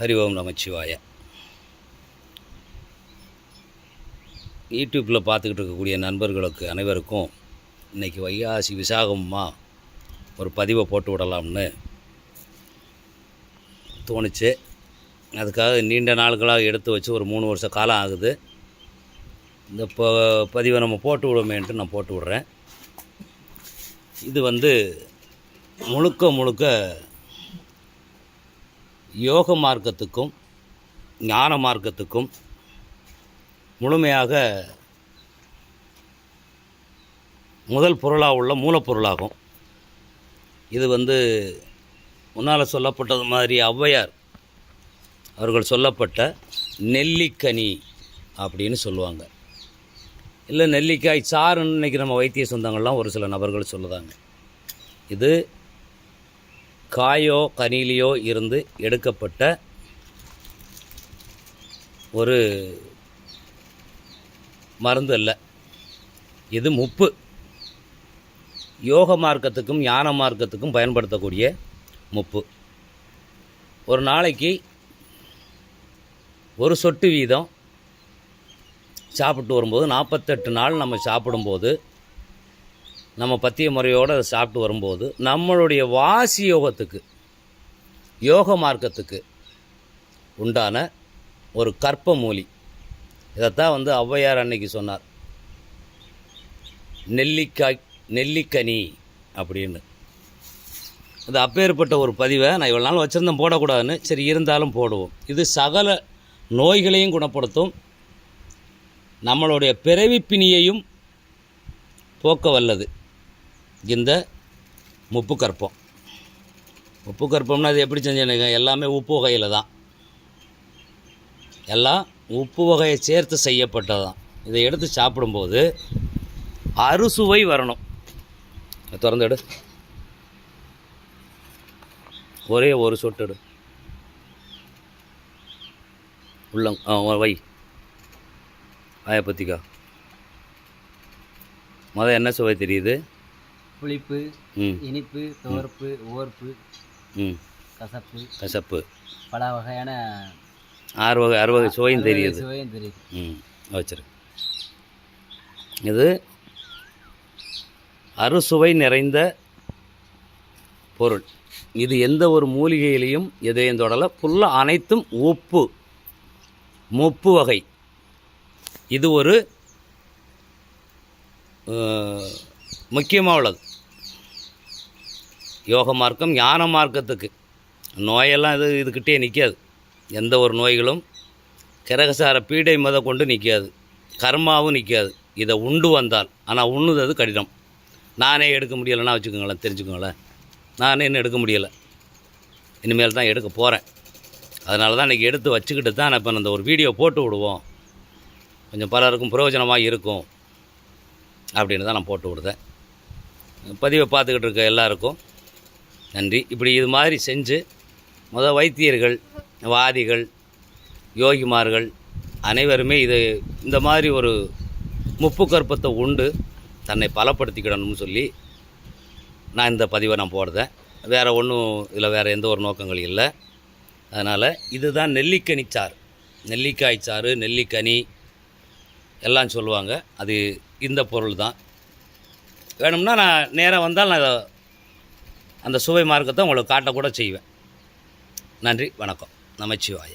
ஹரி ஓம் நமச்சிவாய. யூடியூப்பில் பார்த்துக்கிட்டு இருக்கக்கூடிய நண்பர்களுக்கு அனைவருக்கும் இன்றைக்கி வைகாசி விசாகமாக ஒரு பதிவை போட்டு விடலாம்னு தோணுச்சு. அதுக்காக நீண்ட நாட்களாக எடுத்து வச்சு ஒரு 3 வருஷ காலம் ஆகுது. இந்த பதிவை நம்ம போட்டு விடுமேன்ட்டு நான் போட்டு விட்றேன். இது முழுக்க யோக மார்க்கத்துக்கும் ஞான மார்க்கத்துக்கும் முழுமையாக முதல் பொருளாக உள்ள மூலப்பொருளாகும். இது முன்னால் சொல்லப்பட்டது மாதிரி ஔவையார் அவர்கள் சொல்லப்பட்ட நெல்லிக்கனி அப்படின்னு சொல்லுவாங்க. இல்லை நெல்லிக்காய் சாறுன்னு இன்றைக்கி நம்ம வைத்திய சொந்தங்கள்லாம் ஒரு சில நபர்கள் சொல்லுதாங்க. இது காயோ கனியிலையோ இருந்து எடுக்கப்பட்ட ஒரு மருந்து அல்ல. இது முப்பு. யோக மார்க்கத்துக்கும் ஞான மார்க்கத்துக்கும் பயன்படுத்தக்கூடிய முப்பு. ஒரு நாளைக்கு ஒரு சொட்டு வீதம் சாப்பிட்டு வரும்போது 48 நாள் நம்ம சாப்பிடும்போது, நம்ம பத்திய முறையோடு அதை சாப்பிட்டு வரும்போது நம்மளுடைய வாசி யோகத்துக்கு யோக மார்க்கத்துக்கு உண்டான ஒரு கற்ப மூலி. இதைத்தான் ஔவையார் அன்னைக்கு சொன்னார், நெல்லிக்கனி அப்படின்னு. அது அப்பேற்பட்ட ஒரு பதிவை நான் இவ்வளோ நாள் வச்சுருந்தேன் போடக்கூடாதுன்னு, சரி இருந்தாலும் போடுவோம். இது சகல நோய்களையும் குணப்படுத்தும், நம்மளுடைய பிறவிப்பிணியையும் போக்க வல்லது இந்த முப்பு கற்பம். உப்பு கற்பம்னா அது எப்படி செஞ்சேனுங்க? எல்லாமே உப்பு வகையில் தான், எல்லாம் உப்பு வகையை சேர்த்து செய்யப்பட்டது தான். இதை எடுத்து சாப்பிடும்போது அறுசுவை வரணும். திறந்து எடு, ஒரே ஒரு சொட்டு எடு, வை பத்திக்கா. என்ன சுவை தெரியுது? புளிப்பு, இனிப்பு, துவர்ப்பு, ஓர்ப்பு, கசப்பு, பல வகையான 6 வகை சுவையும் தெரியுது. வச்சிரு. இது அறுசுவை நிறைந்த பொருள். இது எந்த ஒரு மூலிகையிலையும் எதையும் தொடலை. ஃபுல்லாக அனைத்தும் முப்பு வகை. இது ஒரு முக்கியமாக உள்ளது யோக மார்க்கம் ஞான மார்க்கத்துக்கு. நோயெல்லாம் இதுக்கிட்டே நிற்காது. எந்த ஒரு நோய்களும் கிரகசார பீடை கொண்டு நிற்காது, கர்மாவும் நிற்காது. இதை உண்டு வந்தால். ஆனால் உண்ணுது கடினம். நானே எடுக்க முடியலைன்னா வச்சுக்கோங்களேன், தெரிஞ்சுக்கோங்களேன். நானே இன்னும் எடுக்க முடியலை, இனிமேல் தான் எடுக்க போகிறேன். அதனால தான் இன்றைக்கி எடுத்து வச்சுக்கிட்டு தான் நான் இப்போ அந்த ஒரு வீடியோ போட்டு விடுவோம், கொஞ்சம் பலருக்கும் பிரயோஜனமாக இருக்கும் அப்படின்னு தான் நான் போட்டு விடுதேன். பதிவை பார்த்துக்கிட்டு இருக்க எல்லாருக்கும் நன்றி. இப்படி இது மாதிரி செஞ்சு வைத்தியர்கள், வாதிகள், யோகிமார்கள் அனைவருமே இந்த மாதிரி ஒரு முப்பு கற்பத்தை உண்டு தன்னை பலப்படுத்திக்கிடணும்னு சொல்லி நான் இந்த பதிவை நான் போடுறேன். வேறு ஒன்றும் இதில் வேறு எந்த ஒரு நோக்கங்கள் இல்லை. அதனால் இதுதான் நெல்லிக்கனி சாறு, நெல்லிக்காய் சாறு, நெல்லிக்கனி எல்லாம் சொல்லுவாங்க. அது இந்த பொருள் தான். வேணும்னா நான் நேராக வந்தால் நான் அந்த சுவை மார்க்கத்தை உங்களுக்கு காட்டக்கூட செய்வேன். நன்றி, வணக்கம், நமச்சிவாய.